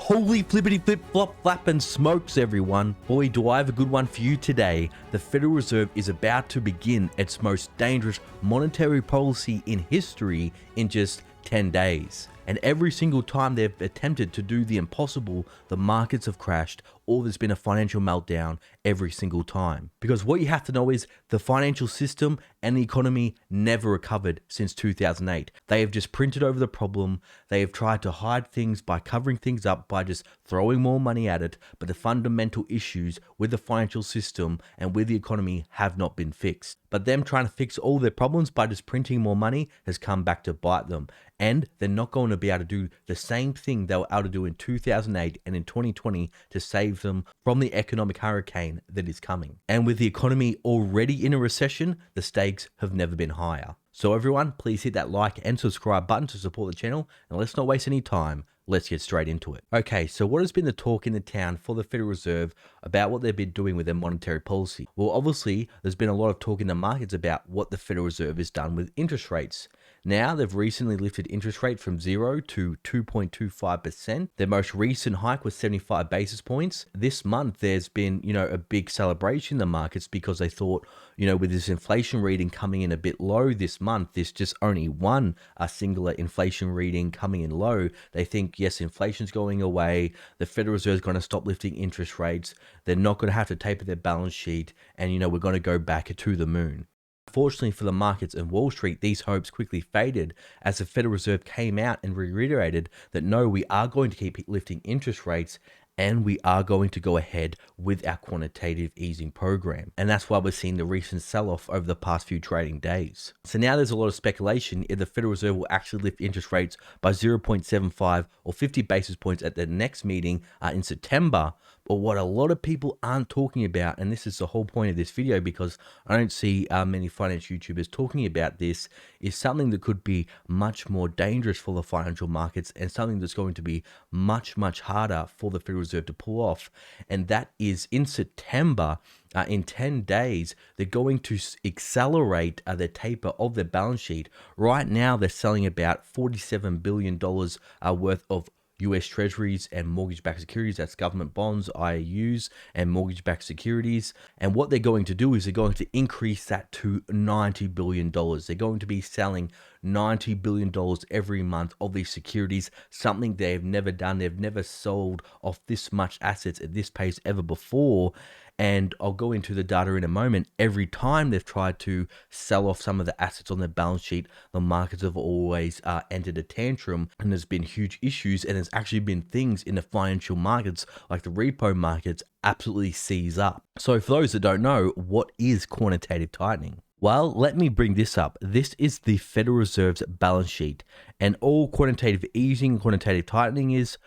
Holy flippity flip flop flap and smokes, everyone. Boy, do I have a good one for you today. The Federal Reserve is about to begin its most dangerous monetary policy in history in just 10 days. And every single time they've attempted to do the impossible, the markets have crashed, or there's been a financial meltdown every single time. Because what you have to know is the financial system and the economy never recovered since 2008. They have just printed over the problem. They have tried to hide things by covering things up, by just throwing more money at it. But the fundamental issues with the financial system and with the economy have not been fixed. But them trying to fix all their problems by just printing more money has come back to bite them. And they're not going to be able to do the same thing they were able to do in 2008 and in 2020 to save them from the economic hurricane that is coming. And with the economy already in a recession, the stakes have never been higher. So everyone, please hit that like and subscribe button to support the channel, and let's not waste any time. Let's get straight into it. Okay, so what has been the talk in the town for the Federal Reserve about what they've been doing with their monetary policy? Well, obviously, there's been a lot of talk in the markets about what the Federal Reserve has done with interest rates. Now, they've recently lifted interest rate from 0 to 2.25%. Their most recent hike was 75 basis points. This month, there's been, a big celebration in the markets because they thought, with this inflation reading coming in a bit low this month, there's just only one singular inflation reading coming in low. They think, yes, inflation's going away. The Federal Reserve is going to stop lifting interest rates. They're not going to have to taper their balance sheet. And, we're going to go back to the moon. Fortunately for the markets and Wall Street, these hopes quickly faded as the Federal Reserve came out and reiterated that no, we are going to keep lifting interest rates and we are going to go ahead with our quantitative easing program. And that's why we're seeing the recent sell-off over the past few trading days. So now there's a lot of speculation if the Federal Reserve will actually lift interest rates by 0.75 or 50 basis points at the next meeting in September. But what a lot of people aren't talking about, and this is the whole point of this video because I don't see many finance YouTubers talking about this, is something that could be much more dangerous for the financial markets and something that's going to be much, much harder for the Federal Reserve to pull off. And that is in September, in 10 days, they're going to accelerate the taper of their balance sheet. Right now, they're selling about $47 billion worth of US Treasuries and mortgage-backed securities. That's government bonds, IOUs, and mortgage-backed securities. And what they're going to do is they're going to increase that to $90 billion. They're going to be selling $90 billion every month of these securities, something they've never done. They've never sold off this much assets at this pace ever before. And I'll go into the data in a moment. Every time they've tried to sell off some of the assets on their balance sheet, the markets have always entered a tantrum, and there's been huge issues. And there's actually been things in the financial markets, like the repo markets, absolutely seize up. So for those that don't know, what is quantitative tightening? Well, let me bring this up. This is the Federal Reserve's balance sheet, and all quantitative easing, quantitative tightening is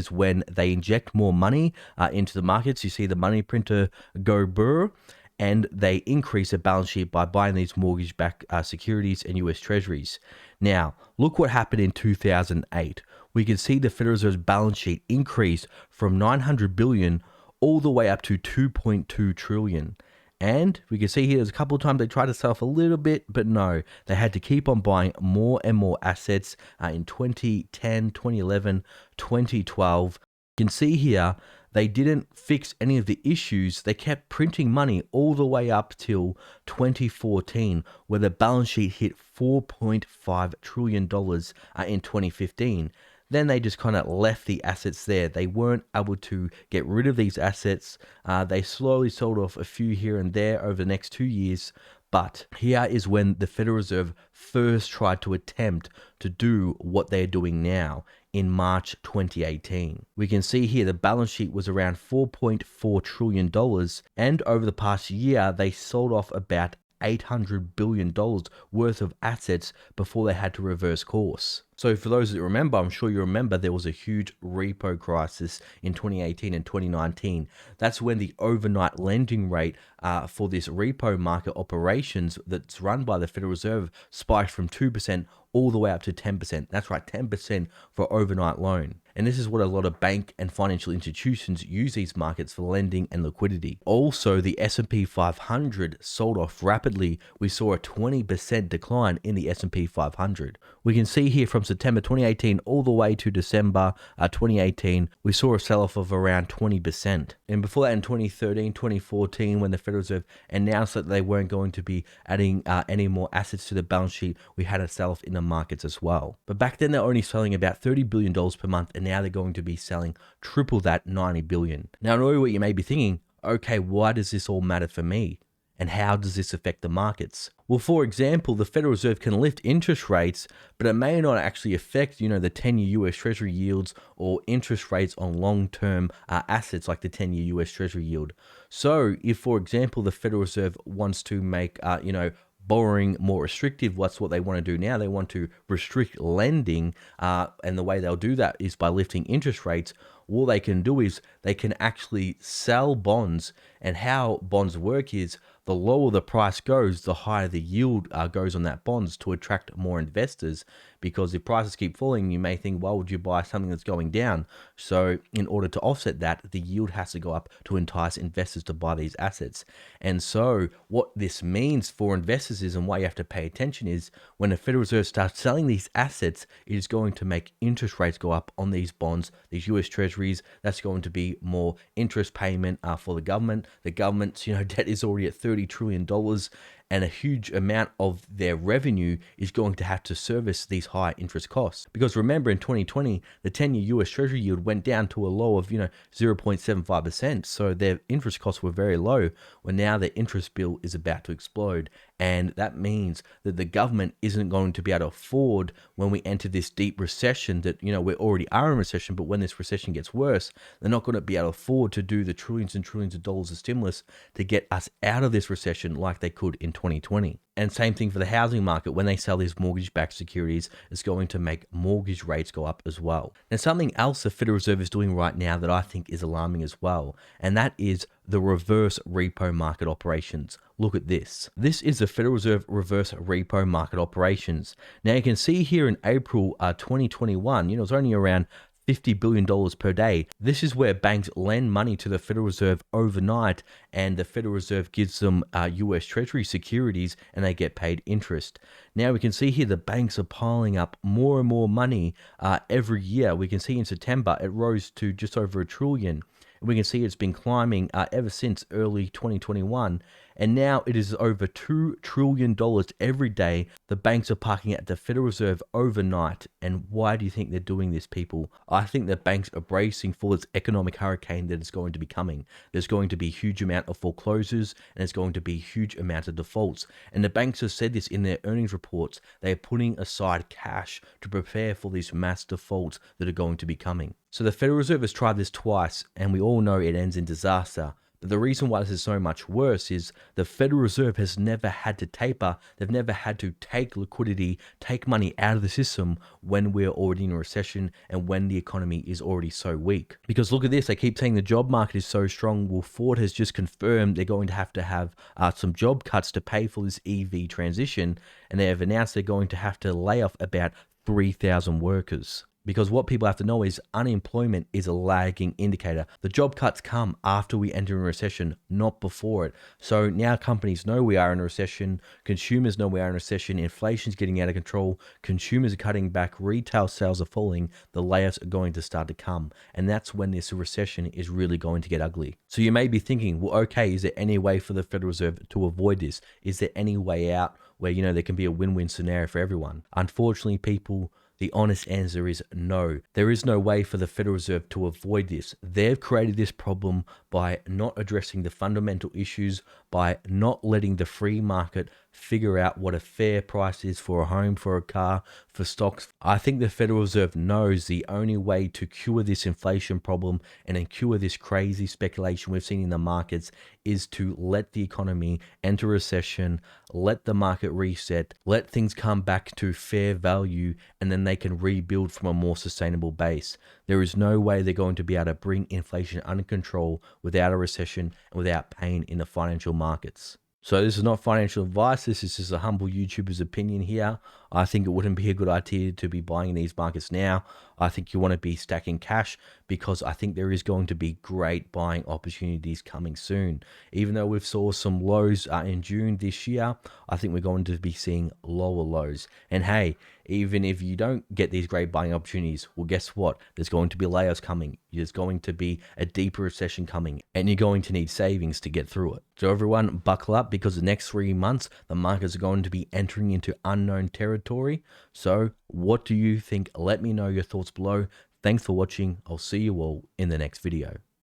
when they inject more money into the markets. You see the money printer go brr, and they increase the balance sheet by buying these mortgage-backed securities and US Treasuries. Now, look what happened in 2008. We can see the Federal Reserve's balance sheet increased from 900 billion all the way up to 2.2 trillion. And we can see here there's a couple of times they tried to sell off a little bit, but no, they had to keep on buying more and more assets in 2010, 2011, 2012. You can see here they didn't fix any of the issues. They kept printing money all the way up till 2014, where the balance sheet hit $4.5 trillion in 2015. Then they just kind of left the assets there. They weren't able to get rid of these assets. They slowly sold off a few here and there over the next 2 years. But here is when the Federal Reserve first tried to attempt to do what they're doing now in March 2018. We can see here the balance sheet was around $4.4 trillion. And over the past year, they sold off about $800 billion worth of assets before they had to reverse course. So for those that remember, I'm sure you remember there was a huge repo crisis in 2018 and 2019. That's when the overnight lending rate for this repo market operations that's run by the Federal Reserve spiked from 2% all the way up to 10%. That's right, 10% for overnight loan. And this is what a lot of bank and financial institutions use these markets for lending and liquidity. Also, the S&P 500 sold off rapidly. We saw a 20% decline in the S&P 500. We can see here from September 2018 all the way to December 2018, we saw a sell-off of around 20%. And before that, in 2013, 2014, when the Federal Reserve announced that they weren't going to be adding any more assets to the balance sheet, we had a sell-off in the markets as well. But back then, they're only selling about $30 billion per month, and now they're going to be selling triple that, $90 billion. Now, I know what you may be thinking, okay, why does this all matter for me? And how does this affect the markets? Well, for example, the Federal Reserve can lift interest rates, but it may not actually affect, the 10-year US Treasury yields or interest rates on long-term assets like the 10-year US Treasury yield. So if, for example, the Federal Reserve wants to make, borrowing more restrictive, what's what they want to do now? They want to restrict lending, and the way they'll do that is by lifting interest rates. All they can do is they can actually sell bonds, and how bonds work is the lower the price goes, the higher the yield goes on that bonds to attract more investors. Because if prices keep falling, you may think, why would you buy something that's going down? So in order to offset that, the yield has to go up to entice investors to buy these assets. And so what this means for investors is, and why you have to pay attention is, when the Federal Reserve starts selling these assets, it is going to make interest rates go up on these bonds, these US Treasuries. That's going to be more interest payment for the government. The government's debt is already at $30 trillion. And a huge amount of their revenue is going to have to service these high interest costs. Because remember, in 2020, the 10-year US Treasury yield went down to a low of 0.75%. So their interest costs were very low, when now their interest bill is about to explode. And that means that the government isn't going to be able to afford, when we enter this deep recession, that we already are in recession, but when this recession gets worse, they're not going to be able to afford to do the trillions and trillions of dollars of stimulus to get us out of this recession like they could in 2020. And same thing for the housing market. When they sell these mortgage-backed securities, it's going to make mortgage rates go up as well. And something else the Federal Reserve is doing right now that I think is alarming as well, and that is the reverse repo market operations. Look at this. This is the Federal Reserve reverse repo market operations. Now you can see here in April 2021, it was only around $50 billion per day. This is where banks lend money to the Federal Reserve overnight, and the Federal Reserve gives them US Treasury securities, and they get paid interest. Now we can see here the banks are piling up more and more money every year. We can see in September it rose to just over $1 trillion. We can see it's been climbing ever since early 2021. And now it is over $2 trillion every day the banks are parking at the Federal Reserve overnight. And why do you think they're doing this, people? I think the banks are bracing for this economic hurricane that is going to be coming. There's going to be a huge amount of foreclosures, and there's going to be a huge amount of defaults. And the banks have said this in their earnings reports. They're putting aside cash to prepare for these mass defaults that are going to be coming. So the Federal Reserve has tried this twice, and we all know it ends in disaster. But the reason why this is so much worse is the Federal Reserve has never had to taper. They've never had to take liquidity, take money out of the system when we're already in a recession and when the economy is already so weak. Because look at this, they keep saying the job market is so strong. Well, Ford has just confirmed they're going to have some job cuts to pay for this EV transition, and they have announced they're going to have to lay off about 3,000 workers. Because what people have to know is unemployment is a lagging indicator. The job cuts come after we enter a recession, not before it. So now companies know we are in a recession, consumers know we are in a recession, inflation's getting out of control, consumers are cutting back, retail sales are falling, the layoffs are going to start to come. And that's when this recession is really going to get ugly. So you may be thinking, well, okay, is there any way for the Federal Reserve to avoid this? Is there any way out where, there can be a win-win scenario for everyone? Unfortunately, people, the honest answer is no. There is no way for the Federal Reserve to avoid this. They've created this problem by not addressing the fundamental issues, by not letting the free market figure out what a fair price is for a home, for a car, for stocks. I think the Federal Reserve knows the only way to cure this inflation problem and then cure this crazy speculation we've seen in the markets is to let the economy enter recession, let the market reset, let things come back to fair value, and then they can rebuild from a more sustainable base. There is no way they're going to be able to bring inflation under control without a recession and without pain in the financial markets. So this is not financial advice. This is just a humble YouTuber's opinion here. I think it wouldn't be a good idea to be buying in these markets now. I think you want to be stacking cash because I think there is going to be great buying opportunities coming soon. Even though we've saw some lows in June this year, I think we're going to be seeing lower lows. And hey, even if you don't get these great buying opportunities, well, guess what? There's going to be layers coming. There's going to be a deeper recession coming, and you're going to need savings to get through it. So everyone, buckle up because the next 3 months, the markets are going to be entering into unknown territory. So what do you think? Let me know your thoughts below. Thanks for watching. I'll see you all in the next video.